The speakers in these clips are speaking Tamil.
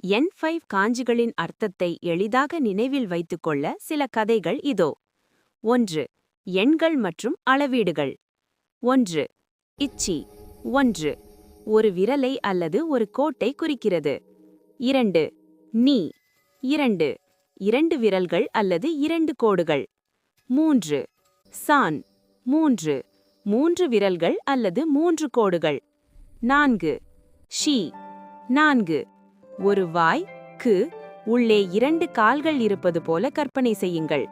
N5 காஞ்சிகளின் அர்த்தத்தை எளிதாக நினைவில் வைத்துக்கொள்ள சில கதைகள் இதோ. 1. எண்கள் மற்றும் அளவீடுகள். 1. இச்சி 1. ஒரு விரலை அல்லது ஒரு கோட்டை குறிக்கிறது. 2. நீ 2. 2 விரல்கள் அல்லது 2 கோடுகள். 3. சான் 3. 3 விரல்கள் அல்லது 3 கோடுகள். 4. ஷீ 4. ஒரு வாய் க்கு உள்ளே 2 கால்கள் இருப்பது போல கற்பனை செய்யுங்கள்.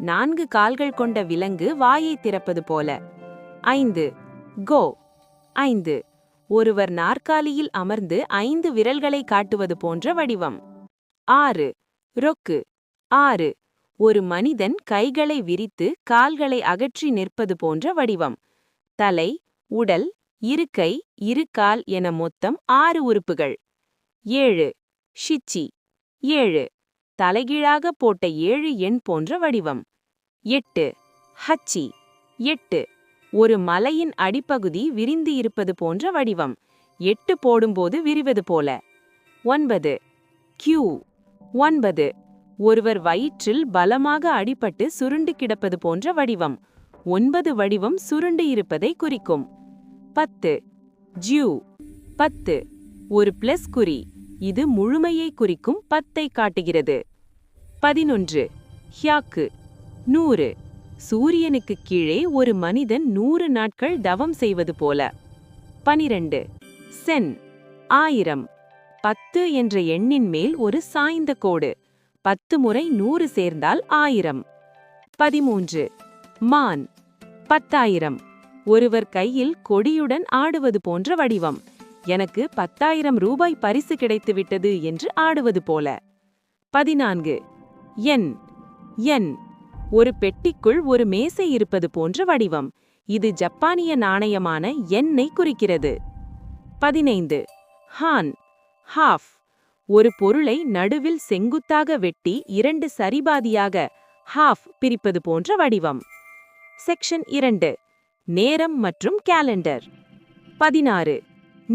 4 கால்கள் கொண்ட விலங்கு வாயை திறப்பது போல. 5. கோ 5. ஒருவர் நாற்காலியில் அமர்ந்து 5 விரல்களை காட்டுவது போன்ற வடிவம். 6. ரொக்கு 6. ஒரு மனிதன் கைகளை விரித்து கால்களை அகற்றி நிற்பது போன்ற வடிவம். தலை, உடல், இரு கை, இரு கால் என மொத்தம் 6 உறுப்புகள். 7. ஷிச்சி 7. தலைகீழாக போட்ட 7 எண் போன்ற வடிவம். 8. ஹச்சி 8. ஒரு மலையின் அடிப்பகுதி விரிந்து இருப்பது போன்ற வடிவம். 8 போடும்போது விரிவது போல. 9. கியூ 9. ஒருவர் வயிற்றில் பலமாக அடிபட்டு சுருண்டு கிடப்பது போன்ற வடிவம். 9 வடிவம் சுருண்டு இருப்பதை குறிக்கும். 10. ஜியூ 10. ஒரு பிளஸ் குறி. இது முழுமையை குறிக்கும் 10ஐ காட்டுகிறது. 11. ஹியாக்கு 100. சூரியனுக்கு கீழே ஒரு மனிதன் 100 நாட்கள் தவம் செய்வது போல. 12. சென் 1000. 10 என்ற எண்ணின் மேல் ஒரு சாய்ந்த கோடு. 10 முறை 100 சேர்ந்தால் 1000. 13. மான் 10,000. ஒருவர் கையில் கொடியுடன் ஆடுவது போன்ற வடிவம். எனக்கு 10,000 ரூபாய் பரிசு கிடைத்துவிட்டது என்று ஆடுவது போல. 14. என் என். ஒரு பெட்டிக்குள் ஒரு மேசை இருப்பது போன்ற வடிவம். இது ஜப்பானிய நாணயமான யென்னை குறிக்கிறது. 15. ஹான் ஹாஃப். ஒரு பொருளை நடுவில் செங்குத்தாக வெட்டி 2 சரிபாதியாக ஹாஃப் பிரிப்பது போன்ற வடிவம். செக்ஷன் 2. நேரம் மற்றும் கேலண்டர். 16.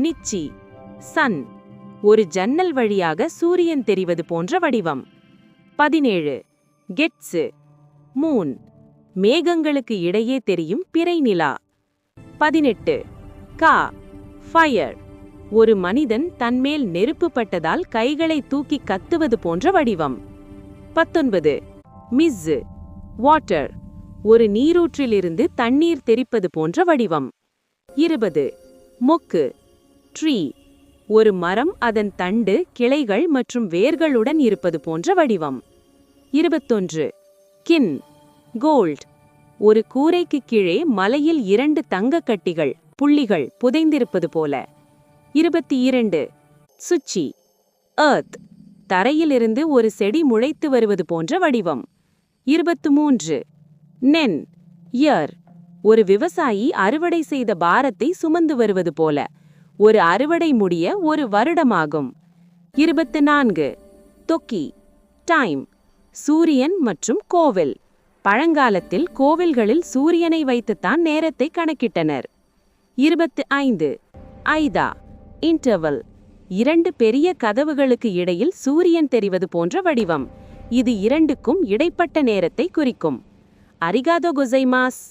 நிச்சி சன். ஒரு ஜன்னல் வழியாக சூரியன் தெரிவது போன்ற வடிவம். 17. Getz Moon. மேகங்களுக்கு இடையே தெரியும் பிறை நிலா. 18. கா ஃபயர். ஒரு மனிதன் தன்மேல் நெருப்பு பட்டதால் கைகளை தூக்கி கத்துவது போன்ற வடிவம். 19. Miss water. ஒரு நீரூற்றிலிருந்து தண்ணீர் தெறிப்பது போன்ற வடிவம். 20. மொக்கு ட்ரீ. ஒரு மரம் அதன் தண்டு, கிளைகள் மற்றும் வேர்களுடன் இருப்பது போன்ற வடிவம். 21. கின் கோல்ட். ஒரு கூரைக்கு கீழே மலையில் 2 தங்க கட்டிகள் புள்ளிகள் புதைந்திருப்பது போல. 22. சுச்சி எர்த். தரையிலிருந்து ஒரு செடி முளைத்து வருவது போன்ற வடிவம். 23. நென் இயர். ஒரு விவசாயி அறுவடை செய்த பாரத்தை சுமந்து வருவது போல. ஒரு அறுவடை முடிய 1 வருடமாகும். 24. தொக்கி டைம். சூரியன் மற்றும் கோவில். பழங்காலத்தில் கோவில்களில் சூரியனை வைத்துத்தான் நேரத்தை கணக்கிட்டனர். 25. ஐதா இன்டர்வல். 2 பெரிய கதவுகளுக்கு இடையில் சூரியன் தெரிவது போன்ற வடிவம். இது 2க்கும் இடைப்பட்ட நேரத்தை குறிக்கும். அரிகாதோ கோசைமாஸ்.